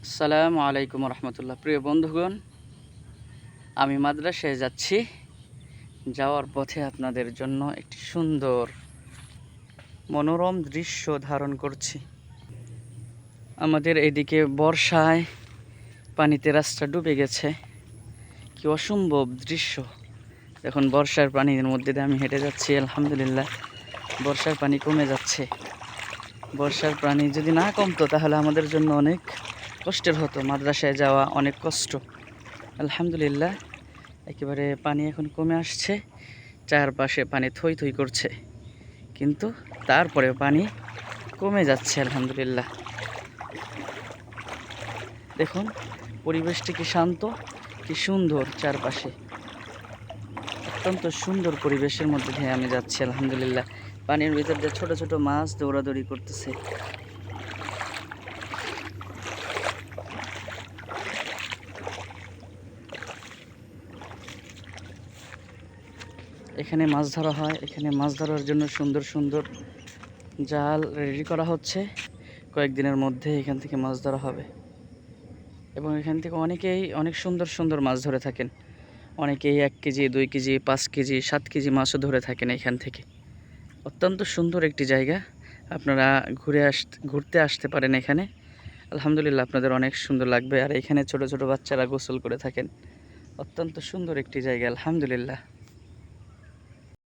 আসসালামু আলাইকুম রহমতুল্লাহ। প্রিয় বন্ধুগণ, আমি মাদ্রাসায় যাচ্ছি। যাওয়ার পথে আপনাদের জন্য একটি সুন্দর মনোরম দৃশ্য ধারণ করছি। আমাদের এদিকে বর্ষায় পানিতে রাস্তা ডুবে গেছে। কি অসম্ভব দৃশ্য! এখন বর্ষার পানির মধ্যে দিয়ে আমি হেঁটে যাচ্ছি। আলহামদুলিল্লাহ, বর্ষার পানি কমে যাচ্ছে। বর্ষার পানি যদি না কমতো তাহলে আমাদের জন্য অনেক কষ্টের হতো। মাদ্রাসায় যাওয়া অনেক কষ্ট। আলহামদুলিল্লাহ, একেবারে পানি এখন কমে আসছে। চারপাশে পানি থই থই করছে, কিন্তু তারপরেও পানি কমে যাচ্ছে। আলহামদুলিল্লাহ, দেখুন পরিবেশটি কি শান্ত, কি সুন্দর। চারপাশে অত্যন্ত সুন্দর পরিবেশের মধ্যে দিয়ে আমি যাচ্ছি। আলহামদুলিল্লাহ, পানির ভিতর দিয়ে ছোট ছোট মাছ দৌড়াদৌড়ি করতেছে। এখানে মাছ ধরা হয়। এখানে মাছ ধরার জন্য সুন্দর সুন্দর জাল রেডি করা হচ্ছে। কয়েকদিনের মধ্যে এখান থেকে মাছ ধরা হবে এবং এখান থেকে অনেকেই অনেক সুন্দর সুন্দর মাছ ধরে থাকেন। অনেকেই 1 কেজি, 2 কেজি, 5 কেজি, 7 কেজি মাছও ধরে থাকেন এখান থেকে। অত্যন্ত সুন্দর একটি জায়গা। আপনারা ঘুরতে আসতে পারেন এখানে। আলহামদুলিল্লাহ, আপনাদের অনেক সুন্দর লাগবে। আর এখানে ছোট ছোট বাচ্চারা গোসল করে থাকেন। অত্যন্ত সুন্দর একটি জায়গা। আলহামদুলিল্লাহ।